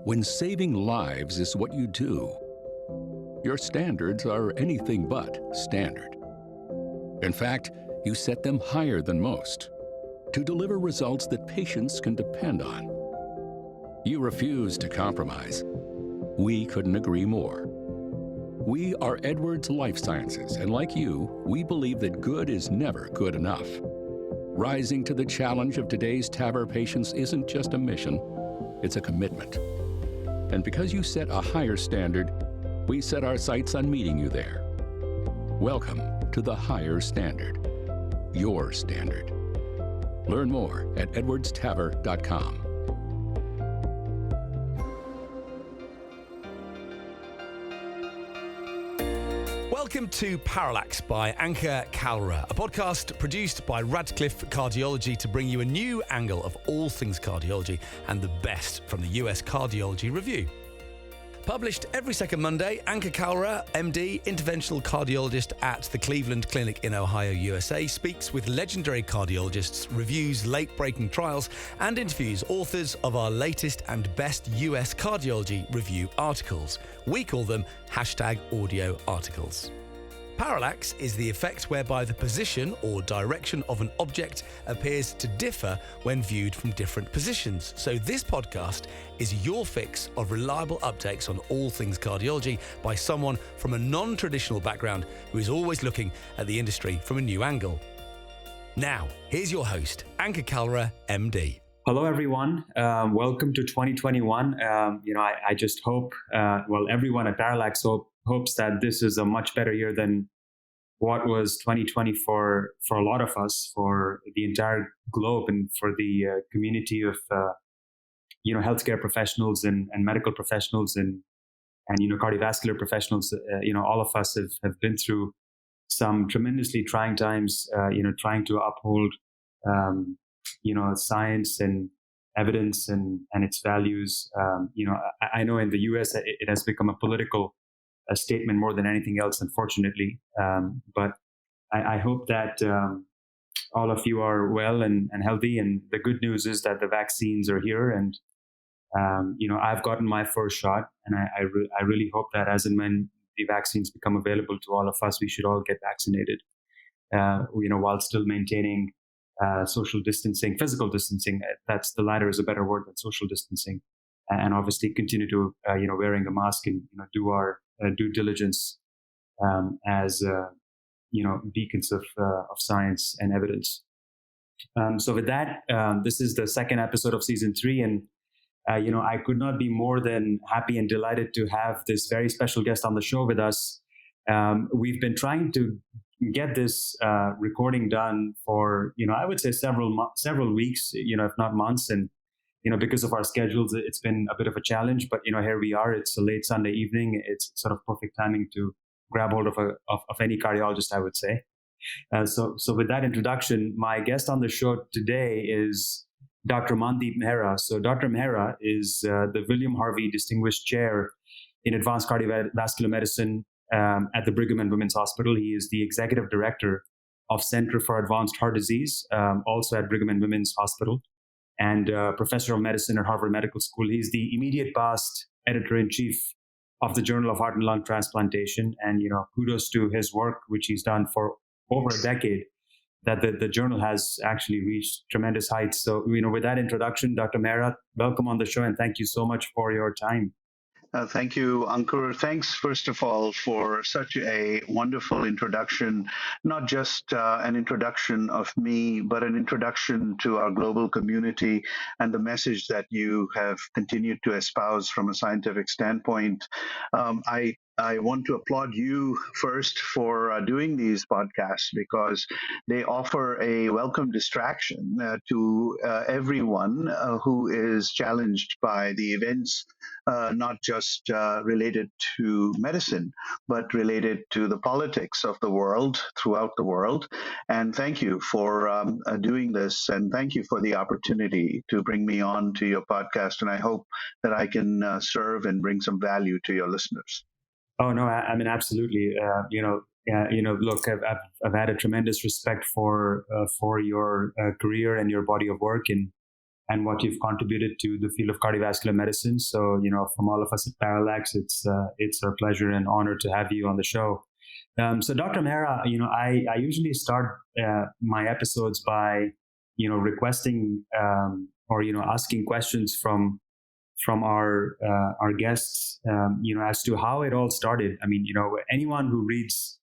When saving lives is what you do, your standards are anything but standard. In fact, you set them higher than most to deliver results that patients can depend on. You refuse to compromise. We couldn't agree more. We are Edwards Life Sciences, and like you, we believe that good is never good enough. Rising to the challenge of today's TAVR patients isn't just a mission, it's a commitment. And because you set a higher standard, we set our sights on meeting you there. Welcome to the higher standard, your standard. Learn more at edwardstavr.com. Welcome to Parallax by Ankur Kalra, a podcast produced by Radcliffe Cardiology to bring you a new angle of all things cardiology and the best from the US Cardiology Review. Published every second Monday, Ankur Kalra, MD, interventional cardiologist at the Cleveland Clinic in Ohio, USA, speaks with legendary cardiologists, reviews late-breaking trials, and interviews authors of our latest and best US Cardiology Review articles. We call them #audio articles. Parallax is the effect whereby the position or direction of an object appears to differ when viewed from different positions. So this podcast is your fix of reliable updates on all things cardiology by someone from a non-traditional background who is always looking at the industry from a new angle. Now, here's your host, Ankur Kalra, MD. Hello, everyone. Welcome to 2021. I just hope, everyone at Parallax hopes that this is a much better year than what was 2020 for a lot of us, for the entire globe, and for the community of healthcare professionals and medical professionals and cardiovascular professionals. All of us have been through some tremendously trying times. Trying to uphold science and evidence and its values. I know in the US it has become a political statement more than anything else, unfortunately. But I hope that all of you are well and healthy. And the good news is that the vaccines are here, and I've gotten my first shot, and I really hope that as and when the vaccines become available to all of us, we should all get vaccinated. While still maintaining social distancing, physical distancing. That's the latter is a better word than social distancing, and obviously continue to wearing a mask and do our due diligence as beacons of science and evidence. So with that, this is the second episode of season 3, and I could not be more than happy and delighted to have this very special guest on the show with us. We've been trying to get this recording done for I would say several weeks, if not months, and because of our schedules, it's been a bit of a challenge. But here we are. It's a late Sunday evening. It's sort of perfect timing to grab hold of any cardiologist, I would say. So with that introduction, my guest on the show today is Dr. Mandeep Mehra. So Dr. Mehra is the William Harvey Distinguished Chair in Advanced Cardiovascular Medicine at the Brigham and Women's Hospital. He is the Executive Director of Center for Advanced Heart Disease, also at Brigham and Women's Hospital, and Professor of Medicine at Harvard Medical School. He's the immediate past Editor-in-Chief of the Journal of Heart and Lung Transplantation. And, kudos to his work, which he's done for over a decade, that the journal has actually reached tremendous heights. So, with that introduction, Dr. Mehra, welcome on the show, and thank you so much for your time. Thank you, Ankur. Thanks, first of all, for such a wonderful introduction, not just an introduction of me, but an introduction to our global community and the message that you have continued to espouse from a scientific standpoint. I want to applaud you first for doing these podcasts, because they offer a welcome distraction to everyone who is challenged by the events, not just related to medicine, but related to the politics of the world, throughout the world. And thank you for doing this, and thank you for the opportunity to bring me on to your podcast. And I hope that I can serve and bring some value to your listeners. Oh no, I mean, absolutely. Look, I've had a tremendous respect for your career and your body of work, and and what you've contributed to the field of cardiovascular medicine. So, from all of us at Parallax, it's our pleasure and honor to have you on the show. So, Dr. Mehra, I usually start my episodes by, requesting or asking questions from our guests, as to how it all started. I mean, anyone who reads,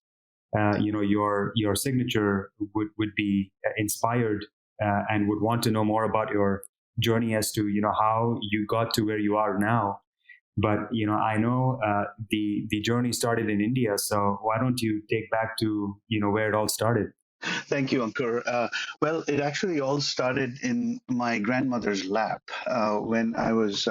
your signature would be inspired and would want to know more about your journey as to how you got to where you are now. But I know the journey started in India, so why don't you take back to where it all started? Thank you, Ankur. Well, it actually all started in my grandmother's lap when I was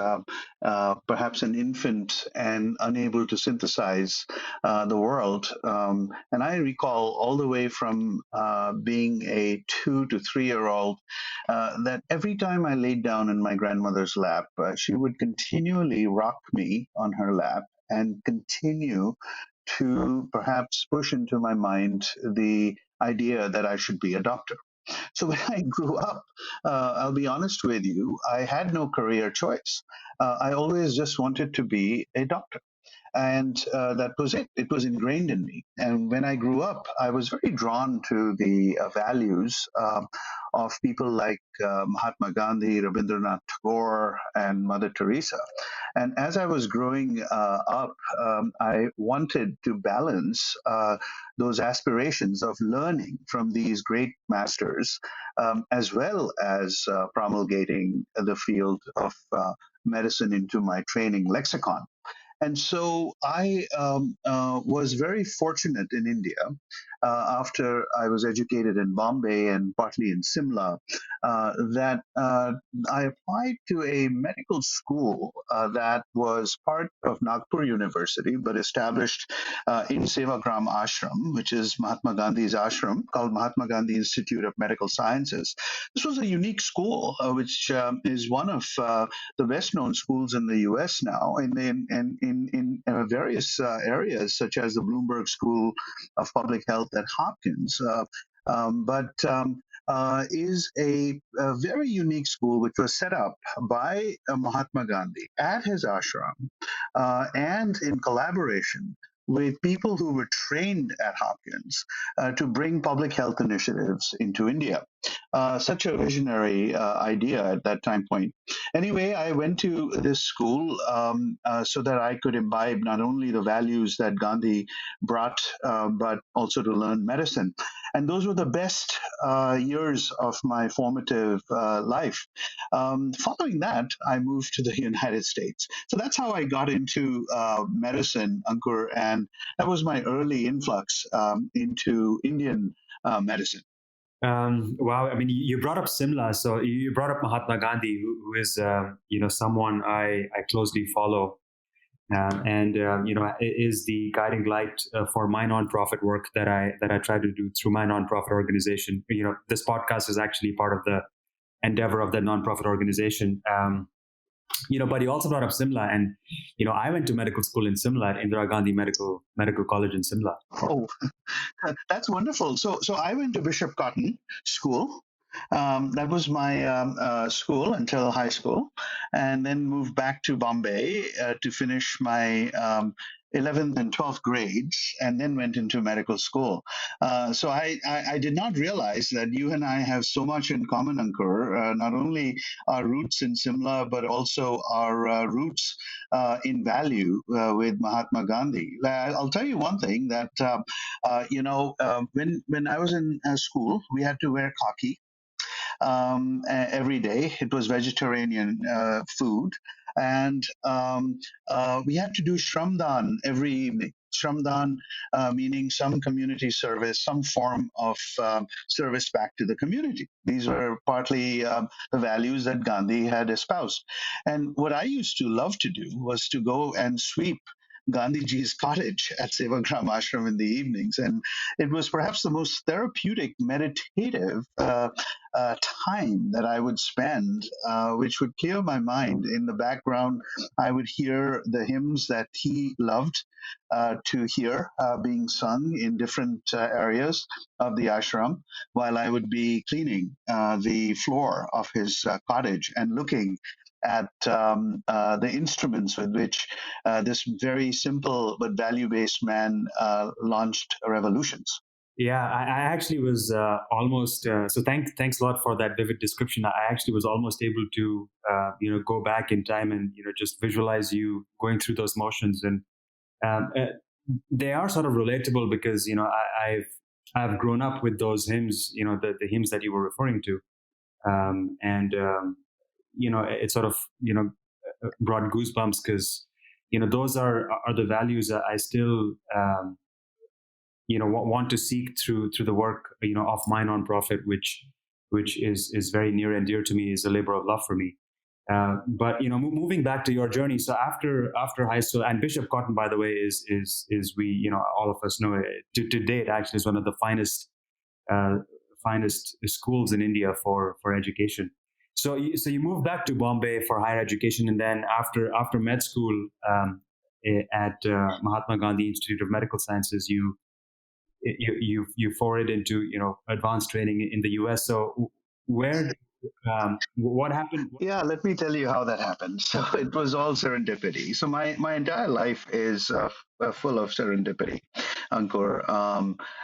perhaps an infant and unable to synthesize the world. And I recall all the way from being a 2 to 3-year-old that every time I laid down in my grandmother's lap, she would continually rock me on her lap and continue to perhaps push into my mind the idea that I should be a doctor. So when I grew up, I'll be honest with you, I had no career choice. I always just wanted to be a doctor. And that was it. It was ingrained in me. And when I grew up, I was very drawn to the values of people like Mahatma Gandhi, Rabindranath Tagore, and Mother Teresa. And as I was growing up, I wanted to balance those aspirations of learning from these great masters, as well as promulgating the field of medicine into my training lexicon. And so I was very fortunate in India after I was educated in Bombay and partly in Simla that I applied to a medical school that was part of Nagpur University, but established in Sevagaram Ashram, which is Mahatma Gandhi's ashram, called Mahatma Gandhi Institute of Medical Sciences. This was a unique school, which is one of the best known schools in the US now, in various areas, such as the Bloomberg School of Public Health at Hopkins. Is a very unique school which was set up by Mahatma Gandhi at his ashram and in collaboration with people who were trained at Hopkins to bring public health initiatives into India. Such a visionary idea at that time point. Anyway, I went to this school so that I could imbibe not only the values that Gandhi brought, but also to learn medicine. And those were the best years of my formative life. Following that, I moved to the United States. So that's how I got into medicine, Ankur, and that was my early influx into Indian medicine. Wow, I mean, you brought up Simla, so you brought up Mahatma Gandhi, who is someone I closely follow, and is the guiding light for my nonprofit work that I try to do through my nonprofit organization. This podcast is actually part of the endeavor of that nonprofit organization. But you also brought up Simla, and I went to medical school in Simla, Indira Gandhi Medical College in Simla. Oh, that's wonderful. So I went to Bishop Cotton School. That was my school until high school, and then moved back to Bombay to finish my 11th and 12th grades, and then went into medical school. So I did not realize that you and I have so much in common, Ankur, not only our roots in Simla, but also our roots in value with Mahatma Gandhi. I'll tell you one thing that, when I was in school, we had to wear khaki every day. It was vegetarian food. And we had to do Shramdan every evening. Shramdan meaning some community service, some form of service back to the community. These were partly the values that Gandhi had espoused. And what I used to love to do was to go and sweep Gandhiji's cottage at Sevagaram Ashram in the evenings. And it was perhaps the most therapeutic, meditative time that I would spend, which would clear my mind. In the background, I would hear the hymns that he loved to hear being sung in different areas of the ashram, while I would be cleaning the floor of his cottage and looking at the instruments with which this very simple but value-based man launched revolutions. Yeah, I actually was almost so. Thanks a lot for that vivid description. I actually was almost able to go back in time and just visualize you going through those motions, and they are sort of relatable because I've grown up with those hymns, the hymns that you were referring to, and it sort of brought goosebumps because those are the values that I still want to seek through the work of my nonprofit, which is very near and dear to me, is a labor of love for me. But moving back to your journey, so after high school, and Bishop Cotton, by the way, is we all of us know, to date actually is one of the finest schools in India for education. So you moved back to Bombay for higher education, and then after med school at Mahatma Gandhi Institute of Medical Sciences, you forwarded into advanced training in the US. So what happened? Yeah, let me tell you how that happened. So it was all serendipity. So my entire life is full of serendipity, Ankur.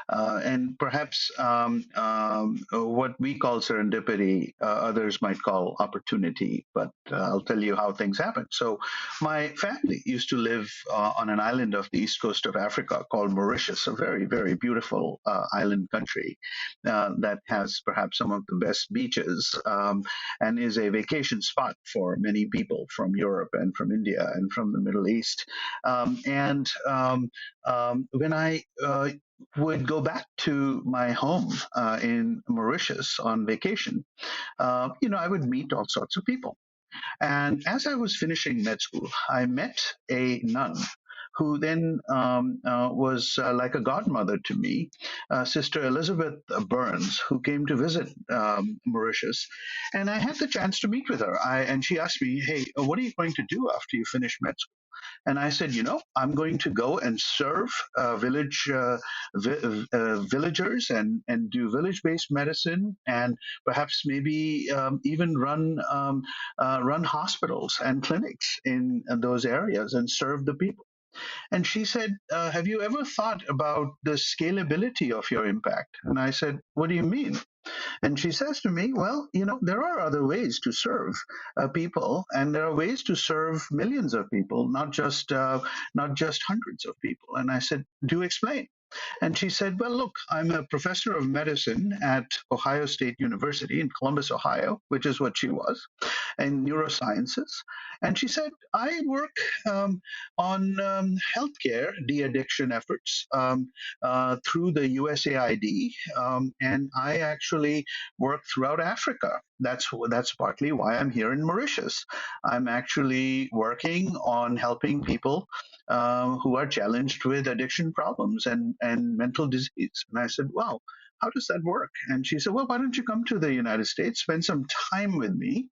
And perhaps what we call serendipity, others might call opportunity, but I'll tell you how things happen. So my family used to live on an island of the east coast of Africa called Mauritius, a very, very beautiful island country that has perhaps some of the best beaches and is a vacation spot for many people from Europe and from India and from the Middle East. When I would go back to my home in Mauritius on vacation, I would meet all sorts of people. And as I was finishing med school, I met a nun who then was like a godmother to me, Sister Elizabeth Burns, who came to visit Mauritius. And I had the chance to meet with her. And she asked me, hey, what are you going to do after you finish med school? And I said, I'm going to go and serve villagers and do village-based medicine, and perhaps maybe even run hospitals and clinics in those areas and serve the people. And she said, have you ever thought about the scalability of your impact? And I said, what do you mean? And she says to me, well, there are other ways to serve people, and there are ways to serve millions of people, not just hundreds of people. And I said, do explain. And she said, well, look, I'm a professor of medicine at Ohio State University in Columbus, Ohio, which is what she was, in neurosciences. And she said, I work on healthcare de-addiction efforts through the USAID, and I actually work throughout Africa. That's partly why I'm here in Mauritius. I'm actually working on helping people who are challenged with addiction problems and mental disease. And I said, wow, how does that work? And she said, well, why don't you come to the United States, spend some time with me?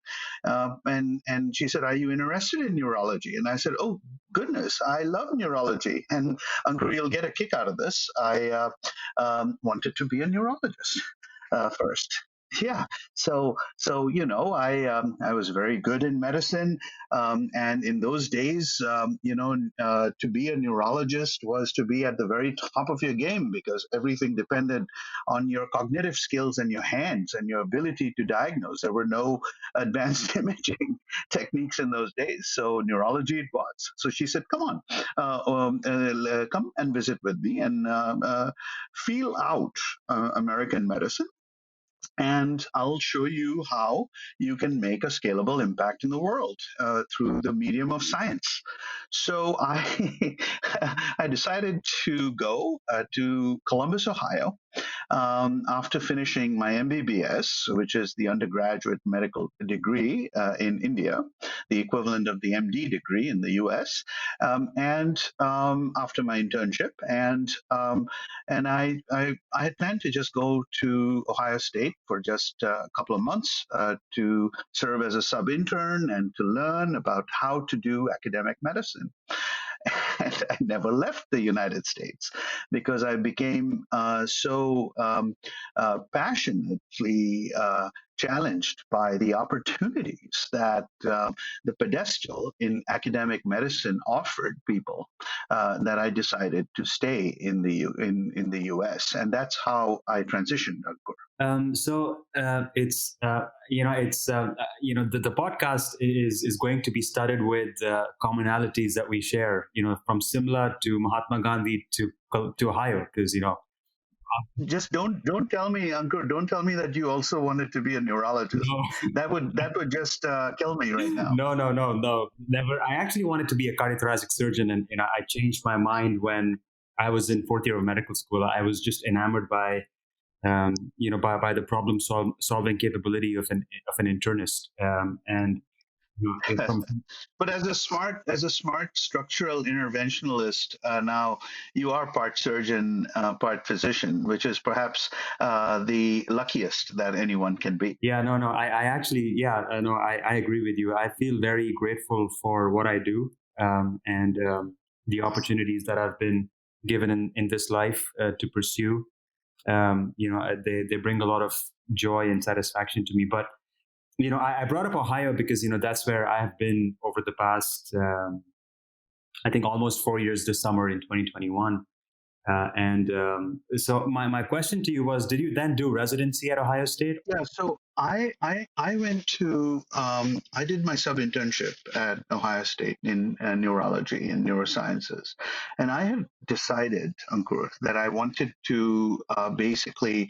And she said, are you interested in neurology? And I said, oh, goodness, I love neurology. And Ankur, you'll get a kick out of this. I wanted to be a neurologist first. Yeah. So I was very good in medicine, and in those days, to be a neurologist was to be at the very top of your game, because everything depended on your cognitive skills and your hands and your ability to diagnose. There were no advanced imaging techniques in those days, so neurology it was. So she said, "Come on, come and visit with me and feel out American medicine, and I'll show you how you can make a scalable impact in the world through the medium of science." So I I decided to go to Columbus, Ohio, After finishing my MBBS, which is the undergraduate medical degree in India, the equivalent of the MD degree in the US, and after my internship, and I had planned to just go to Ohio State for just a couple of months to serve as a sub intern and to learn about how to do academic medicine. And I never left the United States because I became passionately challenged by the opportunities that the pedestal in academic medicine offered people that I decided to stay in the U.S. And that's how I transitioned, Ankur. The podcast is going to be studded with commonalities that we share, from Simla to Mahatma Gandhi to Ohio, because Just don't tell me, Ankur. Don't tell me that you also wanted to be a neurologist. No. That would just kill me right now. No, never. I actually wanted to be a cardiothoracic surgeon, and I changed my mind when I was in fourth year of medical school. I was just enamored by the problem solving capability of an internist, and But as a smart structural interventionalist, now you are part surgeon, part physician, which is perhaps the luckiest that anyone can be. Yeah, no, I actually, I agree with you. I feel very grateful for what I do, and the opportunities that I've been given in this life to pursue. They bring a lot of joy and satisfaction to me. But I brought up Ohio because that's where I have been over the past, I think, almost 4 years this summer in 2021. So my question to you was: did you then do residency at Ohio State? Yeah. So I went to I did my sub internship at Ohio State in neurology and neurosciences, and I had decided, Ankur, that I wanted to basically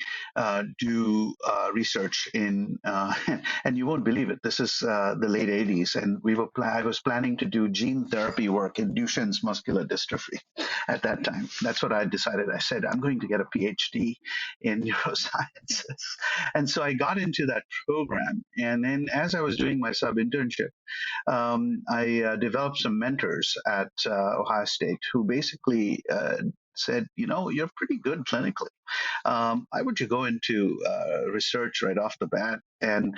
do research in and you won't believe it. This is the late '80s, and I was planning to do gene therapy work in Duchenne's muscular dystrophy at that time. That's what I decided. I said I'm going to get a PhD in neurosciences, and so I got into that program. And then as I was doing my sub internship, I developed some mentors at Ohio State who basically said, you're pretty good clinically. Why would you go into research right off the bat? And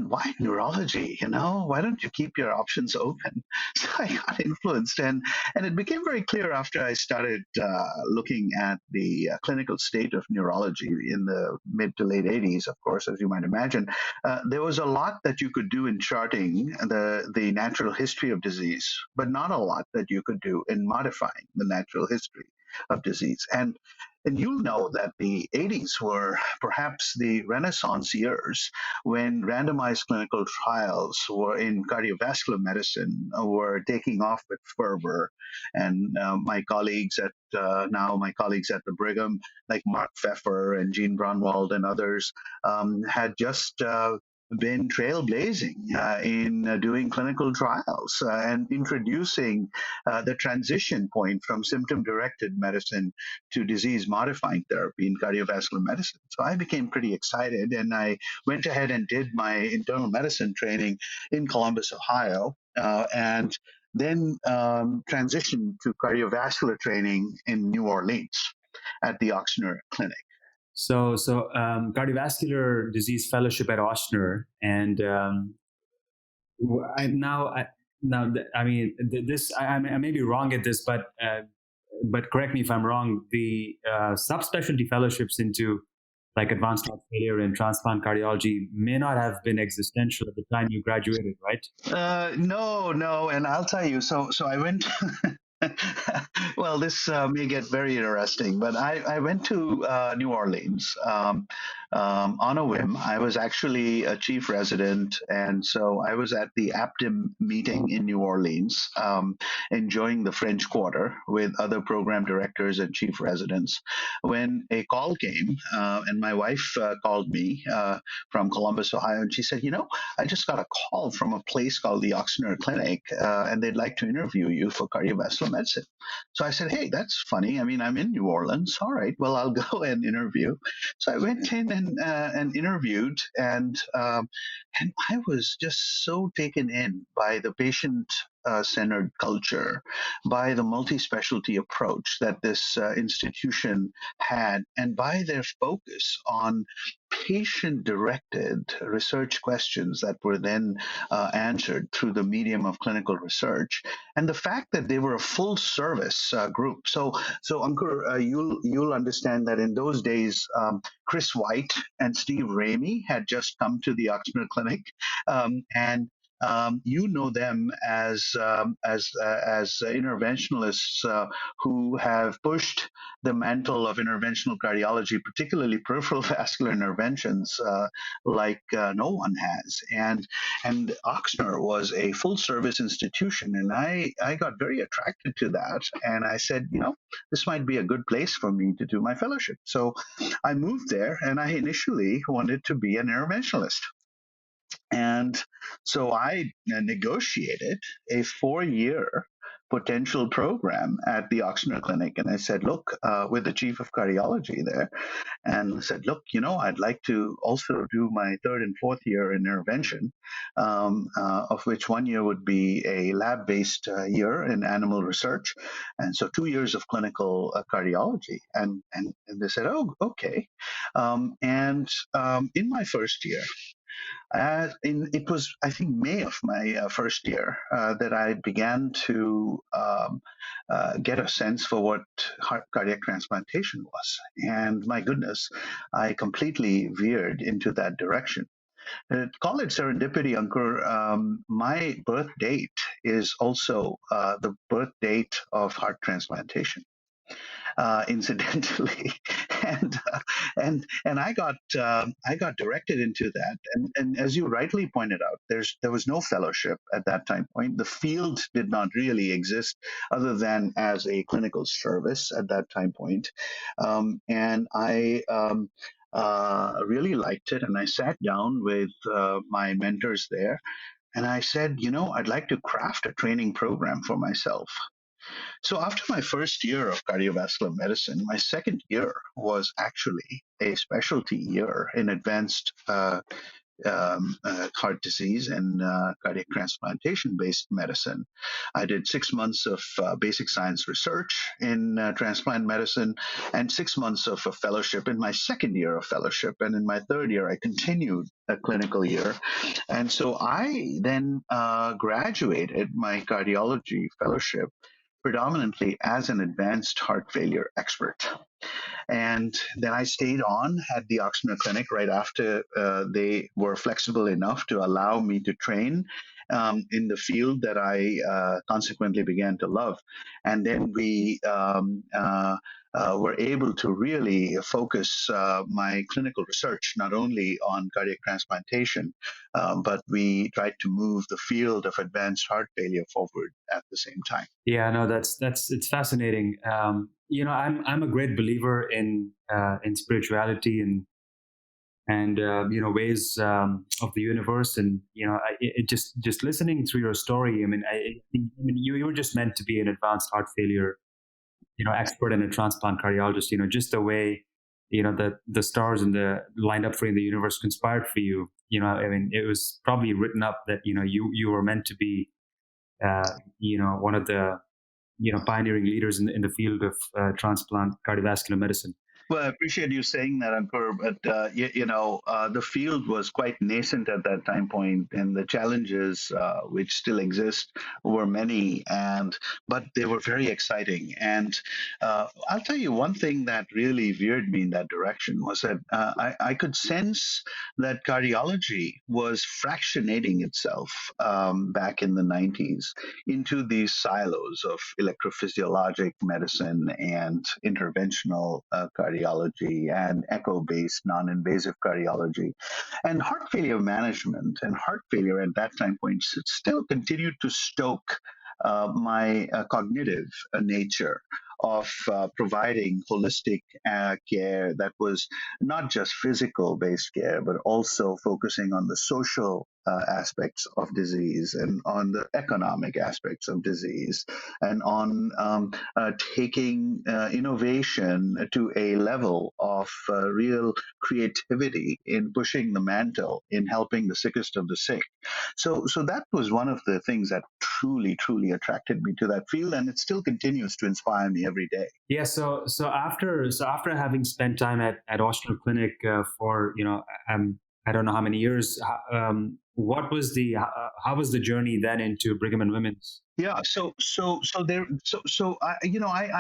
why neurology? Why don't you keep your options open? So I got influenced, and it became very clear after I started looking at the clinical state of neurology in the mid to late '80s. Of course, as you might imagine, there was a lot that you could do in charting the natural history of disease, but not a lot that you could do in modifying the natural history of disease. And you'll know that the '80s were perhaps the Renaissance years when randomized clinical trials were in cardiovascular medicine were taking off with fervor. And my colleagues at the Brigham, like Mark Pfeffer and Gene Braunwald and others, had just been trailblazing in doing clinical trials and introducing the transition point from symptom-directed medicine to disease-modifying therapy in cardiovascular medicine. So I became pretty excited, and I went ahead and did my internal medicine training in Columbus, Ohio, and then transitioned to cardiovascular training in New Orleans at the Ochsner Clinic. So cardiovascular disease fellowship at Ochsner, and I may be wrong at this, but correct me if I'm wrong. The subspecialty fellowships into like advanced heart failure and transplant cardiology may not have been existential at the time you graduated, right? No, and I'll tell you. So I went. Well, this may get very interesting, but I went to New Orleans on a whim. I was actually a chief resident, and so I was at the APTIM meeting in New Orleans, enjoying the French Quarter with other program directors and chief residents, when a call came, and my wife called me from Columbus, Ohio, and she said, I just got a call from a place called the Oxnard Clinic, and they'd like to interview you for cardiovascular medicine. So I said, hey, that's funny. I mean, I'm in New Orleans. All right, well, I'll go and interview. So I went in and interviewed, and I was just so taken in by the patient centered culture, by the multi specialty approach that this institution had, and by their focus on patient directed research questions that were then answered through the medium of clinical research, and the fact that they were a full service group. So Ankur, you'll understand that in those days, Chris White and Steve Ramey had just come to the Oxnard Clinic, and you know them as interventionalists who have pushed the mantle of interventional cardiology, particularly peripheral vascular interventions, like no one has. And Oxnard was a full service institution, and I got very attracted to that. And I said, this might be a good place for me to do my fellowship. So I moved there, and I initially wanted to be an interventionalist. And so I negotiated a 4-year potential program at the Oxnard Clinic. And I said, look, with the chief of cardiology there, and I said, look, I'd like to also do my 3rd and 4th year in intervention, of which 1 year would be a lab-based year in animal research. And so 2 years of clinical cardiology. And they said, oh, okay. In my first year, it was, I think, May of my first year that I began to get a sense for what cardiac transplantation was. And my goodness, I completely veered into that direction. Call it serendipity, Ankur. My birth date is also the birth date of heart transplantation. Incidentally, and I got directed into that, and as you rightly pointed out, there was no fellowship at that time point. The field did not really exist other than as a clinical service at that time point, and I. Really liked it, and I sat down with my mentors there, and I said, I'd like to craft a training program for myself. So after my first year of cardiovascular medicine, my second year was actually a specialty year in advanced heart disease and cardiac transplantation-based medicine. I did 6 months of basic science research in transplant medicine and 6 months of a fellowship in my second year of fellowship. And in my third year, I continued a clinical year. And so I then graduated my cardiology fellowship predominantly as an advanced heart failure expert. And then I stayed on at the Oxnard Clinic right after they were flexible enough to allow me to train in the field that I consequently began to love. And then we were able to really focus my clinical research not only on cardiac transplantation, but we tried to move the field of advanced heart failure forward at the same time. Yeah, no, it's fascinating. I'm a great believer in spirituality and ways of the universe, and just listening through your story. I think you were just meant to be an advanced heart failure expert and a transplant cardiologist. Just the way the stars and the lined up for you in the universe conspired for you. It was probably written up that you were meant to be one of the pioneering leaders in the field of transplant cardiovascular medicine. Well, I appreciate you saying that, Ankur, but the field was quite nascent at that time point, and the challenges which still exist were many, but they were very exciting. And I'll tell you one thing that really veered me in that direction was that I could sense that cardiology was fractionating itself back in the 90s into these silos of electrophysiologic medicine and interventional cardiology. cardiology and echo-based non-invasive cardiology. And heart failure management and heart failure at that time point still continued to stoke my cognitive nature of providing holistic care that was not just physical based care, but also focusing on the social aspects of disease and on the economic aspects of disease and on taking innovation to a level of real creativity in pushing the mantle in helping the sickest of the sick. So that was one of the things that truly attracted me to that field, and it still continues to inspire me every day. Yeah. So after having spent time at Osler Clinic for I don't know how many years, what was the how was the journey then into Brigham and Women's? Yeah, I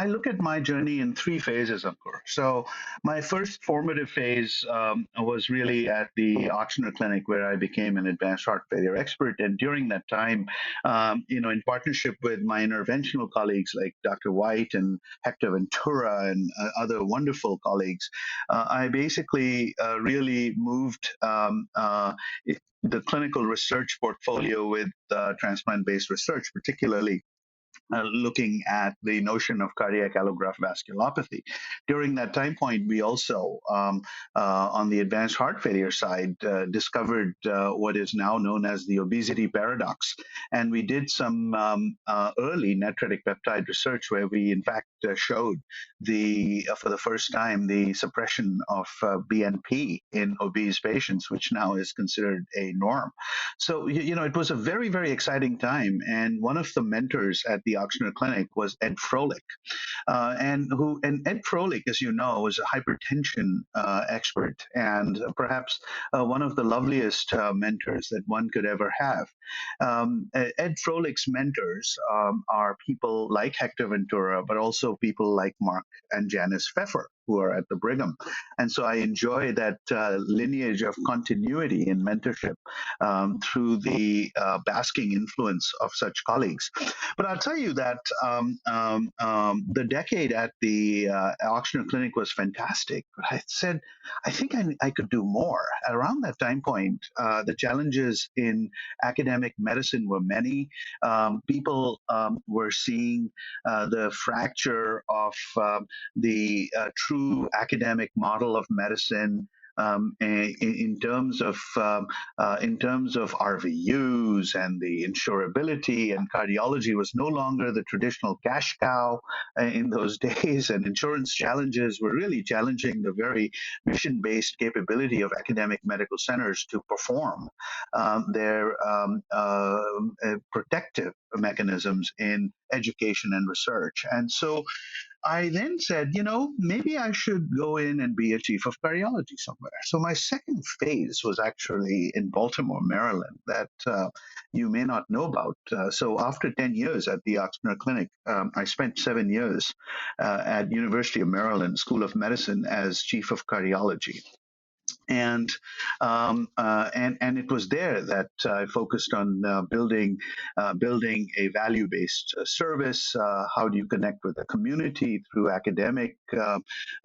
look at my journey in three phases, Ankur. So my first formative phase was really at the Ochsner Clinic, where I became an advanced heart failure expert. And during that time, in partnership with my interventional colleagues like Dr. White and Hector Ventura and other wonderful colleagues, I basically really moved the clinical research portfolio with transplant-based research, particularly looking at the notion of cardiac allograft vasculopathy. During that time point, we also, on the advanced heart failure side, discovered what is now known as the obesity paradox. And we did some early natriuretic peptide research where we, in fact, showed for the first time, the suppression of BNP in obese patients, which now is considered a norm. So, it was a very, very exciting time. And one of the mentors at the Ochsner Clinic was Ed Froelich. And Ed Froelich, as you know, is a hypertension expert and perhaps one of the loveliest mentors that one could ever have. Ed Froelich's mentors are people like Hector Ventura, but also people like Mark and Janice Pfeffer, who are at the Brigham. And so I enjoy that lineage of continuity in mentorship through the basking influence of such colleagues. But I'll tell you that the decade at the Ochsner Clinic was fantastic. But I said, I think I could do more. Around that time point, the challenges in academic medicine were many. People were seeing the fracture of the true academic model of medicine in terms of RVUs and the insurability, and cardiology was no longer the traditional cash cow in those days, and insurance challenges were really challenging the very mission-based capability of academic medical centers to perform their protective mechanisms in education and research. And so I then said, maybe I should go in and be a chief of cardiology somewhere. So my second phase was actually in Baltimore, Maryland, that you may not know about. So after 10 years at the Ochsner Clinic, I spent 7 years at University of Maryland School of Medicine as chief of cardiology. And it was there that I focused on building a value-based service. How do you connect with the community through academic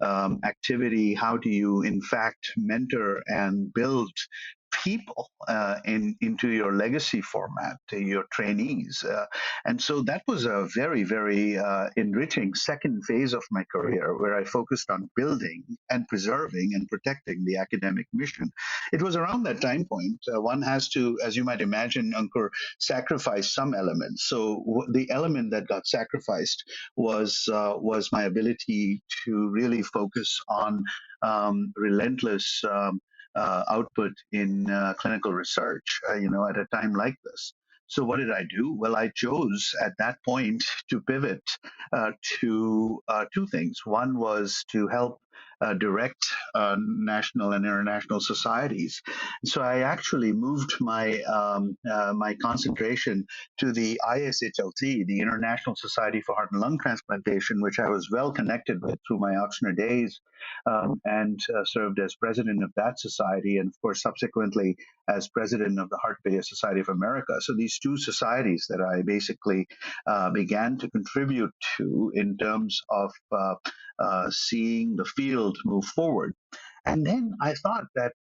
activity? How do you, in fact, mentor and build people into your legacy format, to your trainees? And so that was a very, very enriching second phase of my career, where I focused on building and preserving and protecting the academic mission. It was around that time point one has to, as you might imagine, Ankur, sacrifice some elements. So the element that got sacrificed was my ability to really focus on relentless output in clinical research, at a time like this. So what did I do? Well, I chose at that point to pivot to two things. One was to help direct national and international societies. So I actually moved my my concentration to the ISHLT, the International Society for Heart and Lung Transplantation, which I was well connected with through my Ochsner days, and served as president of that society, and of course subsequently as president of the Heart Failure Society of America. So these two societies that I basically began to contribute to in terms of seeing the field field move forward. And then I thought that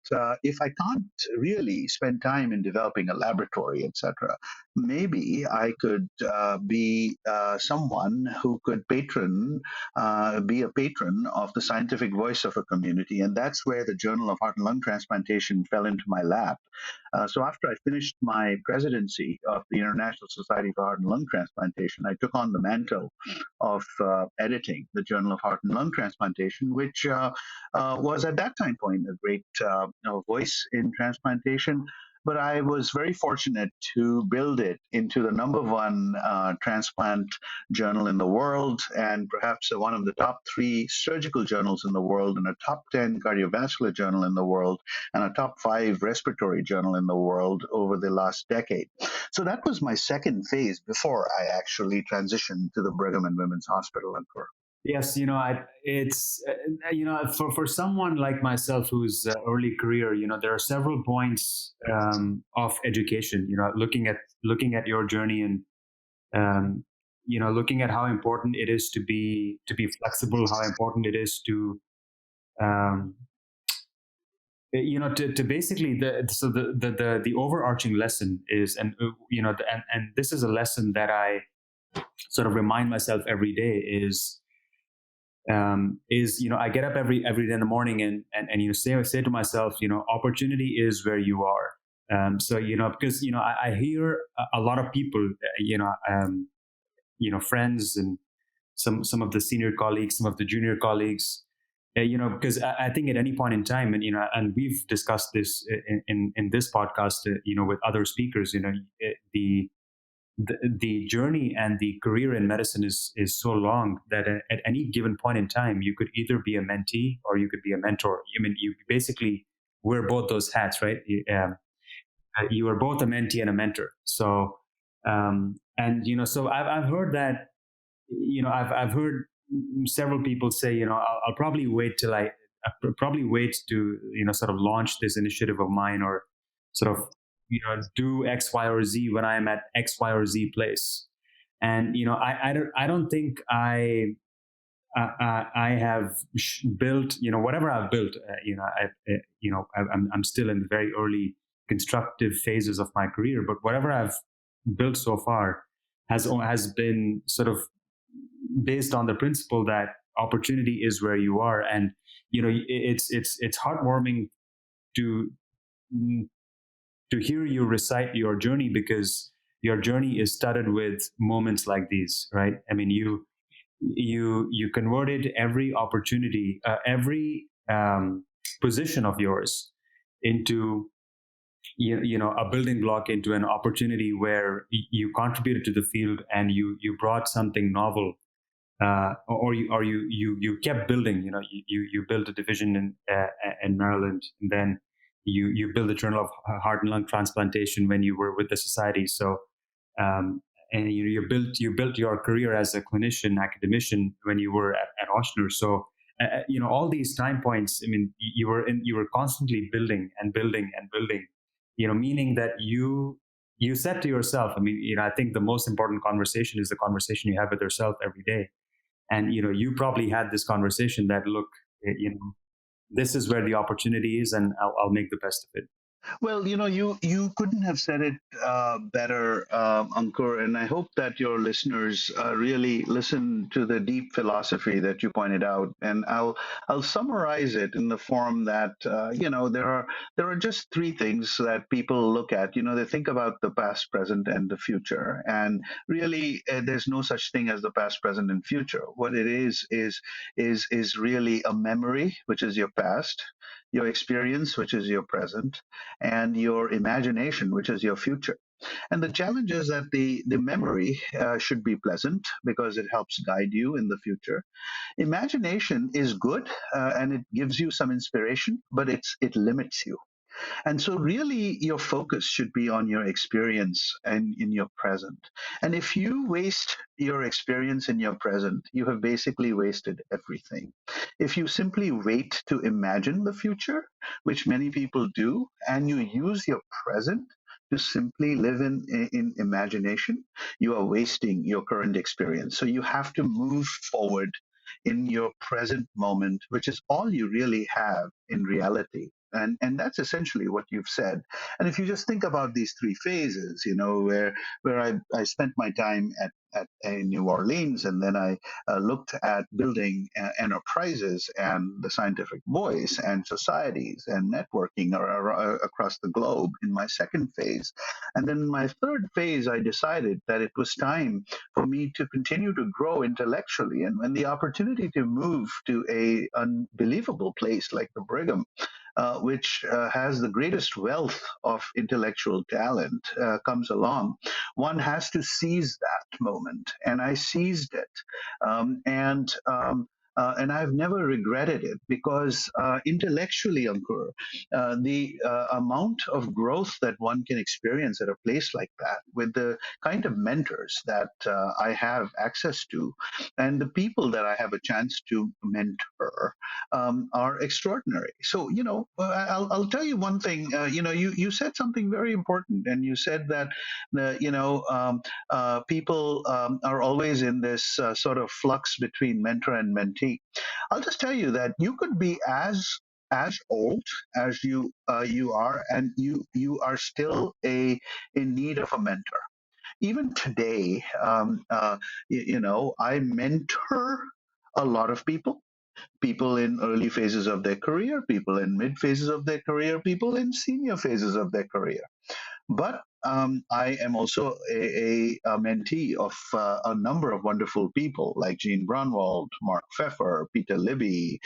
if I can't really spend time in developing a laboratory, etc., maybe I could be someone who could be a patron of the scientific voice of a community. And that's where the Journal of Heart and Lung Transplantation fell into my lap. So after I finished my presidency of the International Society for Heart and Lung Transplantation, I took on the mantle of editing the Journal of Heart and Lung Transplantation, which was at that time point a great voice in transplantation. But I was very fortunate to build it into the number one transplant journal in the world, and perhaps one of the top 3 surgical journals in the world, and a top 10 cardiovascular journal in the world, and a top 5 respiratory journal in the world over the last decade. So that was my second phase before I actually transitioned to the Brigham and Women's Hospital, Ankur. Yes, it's for someone like myself who's early career, there are several points of education. Looking at your journey and looking at how important it is to be flexible, how important it is to to basically the overarching lesson is, and this is a lesson that I sort of remind myself every day is I get up every day in the morning and say to myself, opportunity is where you are. So because I hear a lot of people, friends and some of the senior colleagues, some of the junior colleagues, because I think at any point in time, and we've discussed this in this podcast, with other speakers, the journey and the career in medicine is so long that at any given point in time, you could either be a mentee or you could be a mentor. You basically wear both those hats, right? You are both a mentee and a mentor. So, so I've heard that, I've heard several people say, I'll probably wait till I'll probably wait to, sort of launch this initiative of mine, or sort of, do X, Y, or Z when I am at X, Y, or Z place. And, I don't think I have built, whatever I've built, I'm still in the very early constructive phases of my career, but whatever I've built so far has been sort of based on the principle that opportunity is where you are. And, it's heartwarming to hear you recite your journey, because your journey is studded with moments like these, right? I mean, you converted every opportunity, every position of yours into a building block, into an opportunity where you contributed to the field, and you brought something novel, or you kept building. You built a division in Maryland, and then you built the Journal of Heart and Lung Transplantation when you were with the society. So, and you built your career as a clinician, academician when you were at Ochsner. So, all these time points. I mean, you were constantly building and building and building. Meaning that you said to yourself. I mean, I think the most important conversation is the conversation you have with yourself every day. And you probably had this conversation that, look, this is where the opportunity is, and I'll make the best of it. Well, you couldn't have said it better, Ankur, and I hope that your listeners really listen to the deep philosophy that you pointed out. And I'll summarize it in the form that there are just 3 things that people look at. They think about the past, present, and the future, and really there's no such thing as the past, present, and future. What it is really a memory, which is your past, your experience, which is your present, and your imagination, which is your future. And the challenge is that the memory should be pleasant, because it helps guide you in the future. Imagination is good, and it gives you some inspiration, but it limits you. And so really your focus should be on your experience and in your present. And if you waste your experience in your present, you have basically wasted everything. If you simply wait to imagine the future, which many people do, and you use your present to simply live in imagination, you are wasting your current experience. So you have to move forward in your present moment, which is all you really have in reality. And that's essentially what you've said. And if you just think about these three phases, where I spent my time at New Orleans, and then I looked at building enterprises and the scientific voice and societies and networking across the globe in my second phase. And then in my third phase, I decided that it was time for me to continue to grow intellectually. And when the opportunity to move to a unbelievable place like the Brigham, which has the greatest wealth of intellectual talent, comes along, one has to seize that moment. And I seized it. And I've never regretted it, because intellectually, Ankur, the amount of growth that one can experience at a place like that, with the kind of mentors that I have access to, and the people that I have a chance to mentor, are extraordinary. So, I'll tell you one thing. You said something very important, and you said that people are always in this sort of flux between mentor and mentee. I'll just tell you that you could be as old as you are, and you are still in need of a mentor. Even today, I mentor a lot of people in early phases of their career, people in mid phases of their career, people in senior phases of their career. But I am also a mentee of a number of wonderful people like Gene Brunwald, Mark Pfeffer, Peter Libby,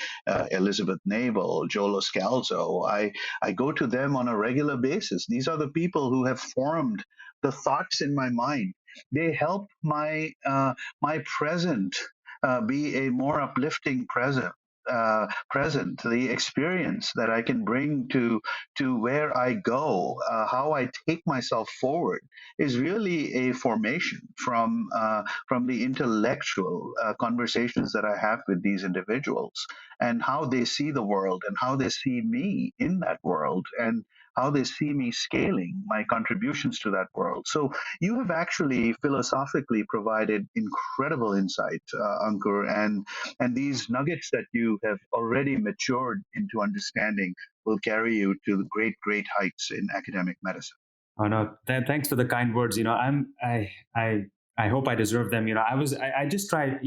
Elizabeth Nabel, Joe Loscalzo. I go to them on a regular basis. These are the people who have formed the thoughts in my mind. They help my present be a more uplifting present, the experience that I can bring to where I go, how I take myself forward, is really a formation from the intellectual conversations that I have with these individuals, and how they see the world, and how they see me in that world, and how they see me scaling my contributions to that world. So you have actually philosophically provided incredible insight, Ankur, and these nuggets that you have already matured into understanding will carry you to great heights in academic medicine. Oh no, thanks for the kind words. I hope I deserve them. I just try.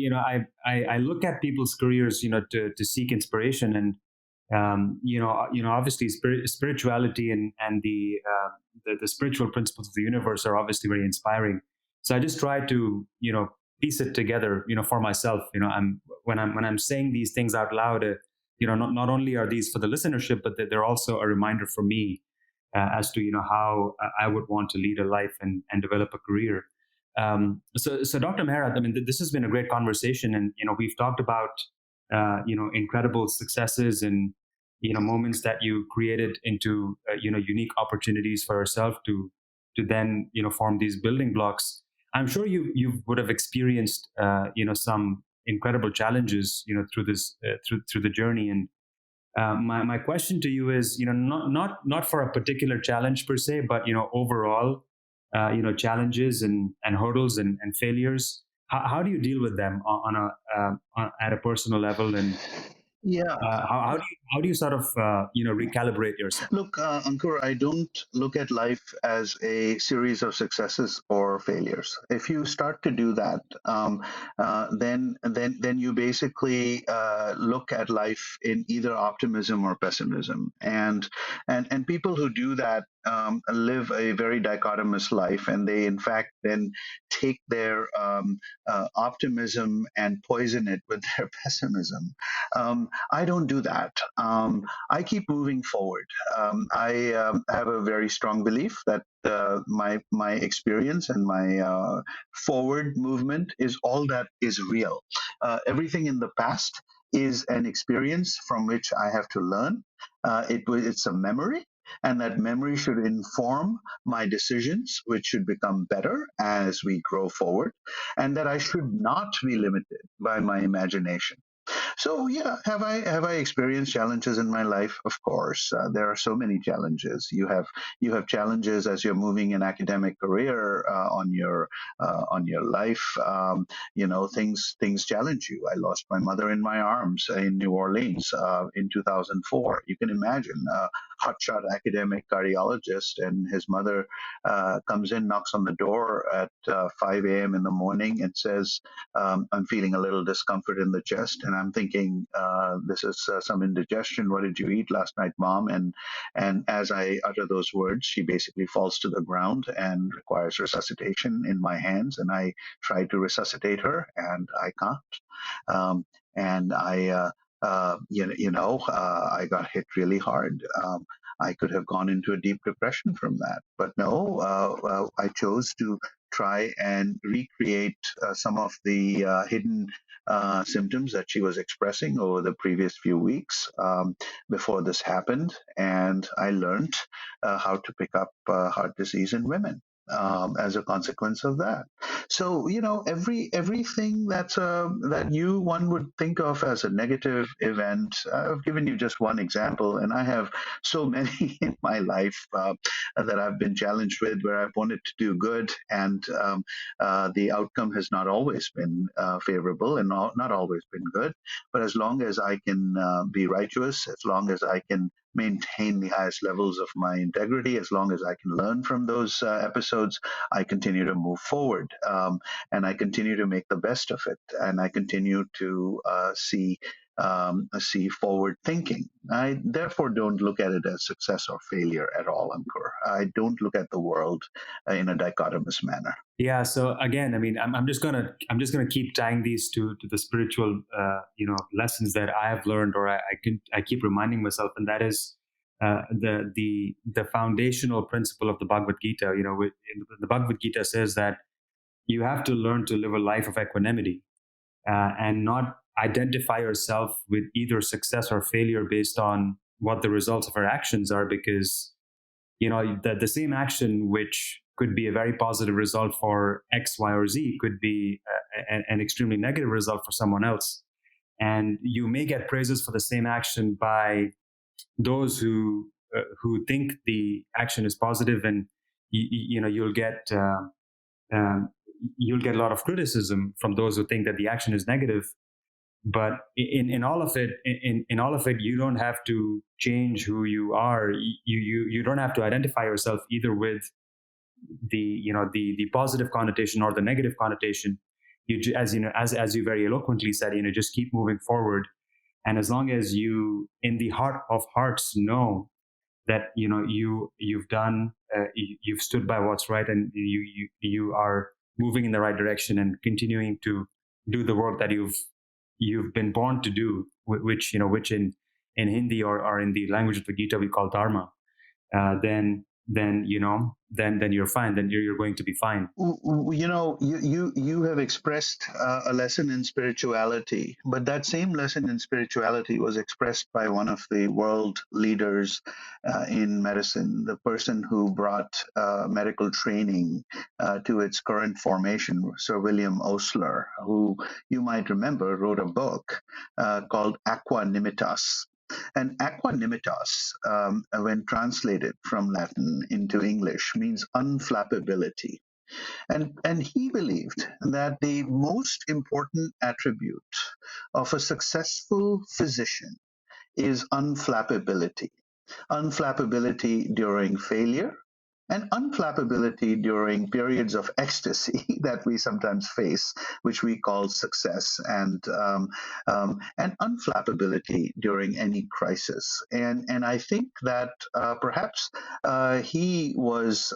I look at people's careers, to seek inspiration, and obviously spirituality and the spiritual principles of the universe are obviously very inspiring. So I just try to piece it together, for myself. When I'm saying these things out loud, not only are these for the listenership, but they're also a reminder for me as to how I would want to lead a life and develop a career. So Dr. Mehra, I mean, this has been a great conversation, and we've talked about incredible successes and moments that you created into unique opportunities for yourself to then form these building blocks. I'm sure you would have experienced some incredible challenges through this through the journey. And my question to you is not for a particular challenge per se, but overall challenges and hurdles and failures. How do you deal with them at a personal level, and Yeah. How do you sort of recalibrate yourself? Look, Ankur, I don't look at life as a series of successes or failures. If you start to do that, then you basically look at life in either optimism or pessimism. And people who do that live a very dichotomous life, and they in fact then take their optimism and poison it with their pessimism. I don't do that. I keep moving forward. I have a very strong belief that my experience and my forward movement is all that is real. Everything in the past is an experience from which I have to learn. It's a memory, and that memory should inform my decisions, which should become better as we grow forward, and that I should not be limited by my imagination. So yeah, have I experienced challenges in my life? Of course, there are so many challenges. You have challenges as you're moving an academic career on your life. Things challenge you. I lost my mother in my arms in New Orleans in 2004. You can imagine a hotshot academic cardiologist, and his mother comes in, knocks on the door at 5 a.m. in the morning, and says, I'm feeling a little discomfort in the chest, and I'm thinking, this is some indigestion. What did you eat last night, Mom? And as I utter those words, she basically falls to the ground and requires resuscitation in my hands. And I try to resuscitate her, and I can't. And I got hit really hard. I could have gone into a deep depression from that, but no, I chose to try and recreate some of the hidden symptoms that she was expressing over the previous few weeks before this happened. And I learned how to pick up heart disease in women. As a consequence of that, so everything that one would think of as a negative event. I've given you just one example, and I have so many in my life that I've been challenged with, where I've wanted to do good, and the outcome has not always been favorable and not always been good. But as long as I can be righteous, as long as I can maintain the highest levels of my integrity, as long as I can learn from those episodes, I continue to move forward, and I continue to make the best of it, and I continue to see forward thinking. I therefore don't look at it as success or failure at all, Ankur. I don't look at the world in a dichotomous manner. Yeah. So again, I mean, I'm just gonna keep tying these to the spiritual, lessons that I have learned, or I keep reminding myself, and that is the foundational principle of the Bhagavad Gita. The Bhagavad Gita says that you have to learn to live a life of equanimity, and not identify yourself with either success or failure based on what the results of our actions are, because the same action which could be a very positive result for X, Y, or Z could be an extremely negative result for someone else. And you may get praises for the same action by those who think the action is positive, and you'll get a lot of criticism from those who think that the action is negative. But in all of it, you don't have to change who you are. You don't have to identify yourself either with the positive connotation or the negative connotation. As you very eloquently said, just keep moving forward. And as long as you, in the heart of hearts, know that you've done, you've stood by what's right, and you are moving in the right direction and continuing to do the work that you've been born to do, which in Hindi or in the language of the Gita we call dharma, then you're fine. Then you're going to be fine. You have expressed a lesson in spirituality, but that same lesson in spirituality was expressed by one of the world leaders in medicine, the person who brought medical training to its current formation, Sir William Osler, who you might remember wrote a book called Aquanimitas. And aquanimitas, when translated from Latin into English, means unflappability. And he believed that the most important attribute of a successful physician is unflappability. Unflappability during failure, and unflappability during periods of ecstasy that we sometimes face, which we call success, and unflappability during any crisis. And I think that perhaps he was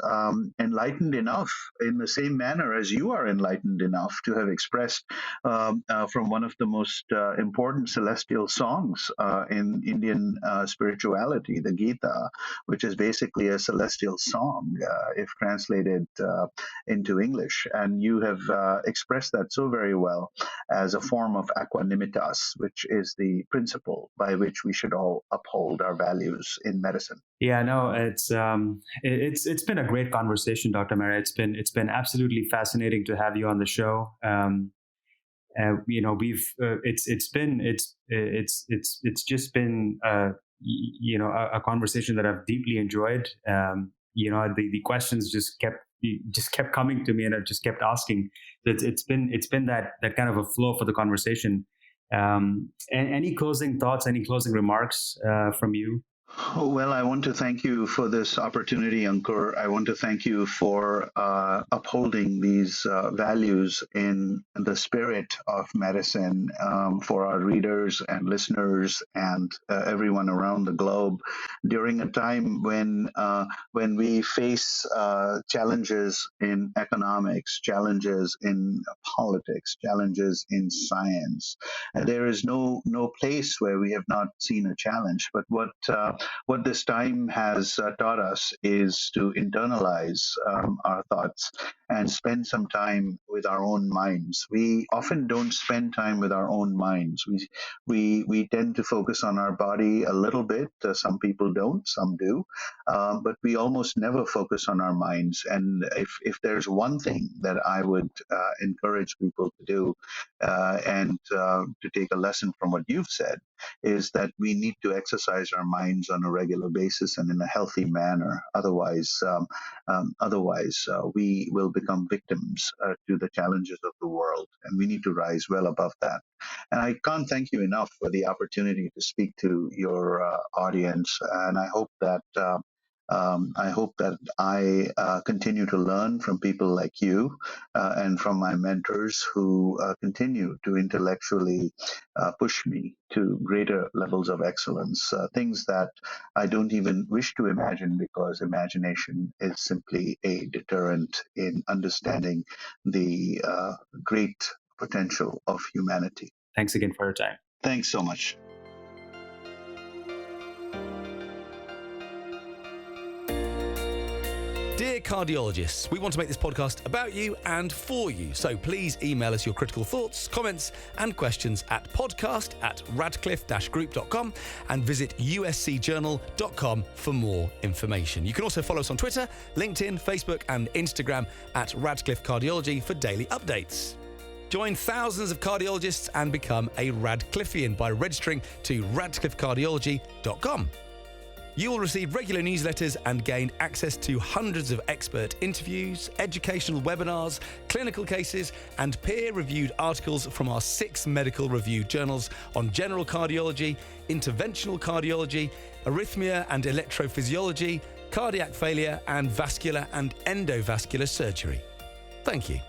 enlightened enough, in the same manner as you are enlightened enough, to have expressed from one of the most important celestial songs in Indian spirituality, the Gita, which is basically a celestial song, if translated into English. And you have expressed that so very well as a form of aquanimitas, which is the principle by which we should all uphold our values in medicine. Yeah, no, it's been a great conversation, Dr. Mehra. It's been absolutely fascinating to have you on the show. just been a conversation that I've deeply enjoyed. The questions just kept coming to me, and I've just kept asking. It's been that kind of a flow for the conversation. And any closing thoughts, any closing remarks from you? Oh, well, I want to thank you for this opportunity, Ankur. I want to thank you for upholding these values in the spirit of medicine for our readers and listeners and everyone around the globe during a time when we face challenges in economics, challenges in politics, challenges in science. There is no place where we have not seen a challenge. But what this time has taught us is to internalize our thoughts and spend some time with our own minds. We often don't spend time with our own minds. We tend to focus on our body a little bit. Some people don't, some do, but we almost never focus on our minds. And if there's one thing that I would encourage people to do, and to take a lesson from what you've said, is that we need to exercise our minds on a regular basis and in a healthy manner. Otherwise, we will become victims to the challenges of the world, and we need to rise well above that. And I can't thank you enough for the opportunity to speak to your audience. And I hope that I continue to learn from people like you and from my mentors who continue to intellectually push me to greater levels of excellence, things that I don't even wish to imagine, because imagination is simply a deterrent in understanding the great potential of humanity. Thanks again for your time. Thanks so much. Dear cardiologists, we want to make this podcast about you and for you. So please email us your critical thoughts, comments and questions at podcast@radcliffe-group.com and visit uscjournal.com for more information. You can also follow us on Twitter, LinkedIn, Facebook and Instagram at Radcliffe Cardiology for daily updates. Join thousands of cardiologists and become a Radcliffean by registering to radcliffecardiology.com. You will receive regular newsletters and gain access to hundreds of expert interviews, educational webinars, clinical cases, and peer-reviewed articles from our 6 medical review journals on general cardiology, interventional cardiology, arrhythmia and electrophysiology, cardiac failure, and vascular and endovascular surgery. Thank you.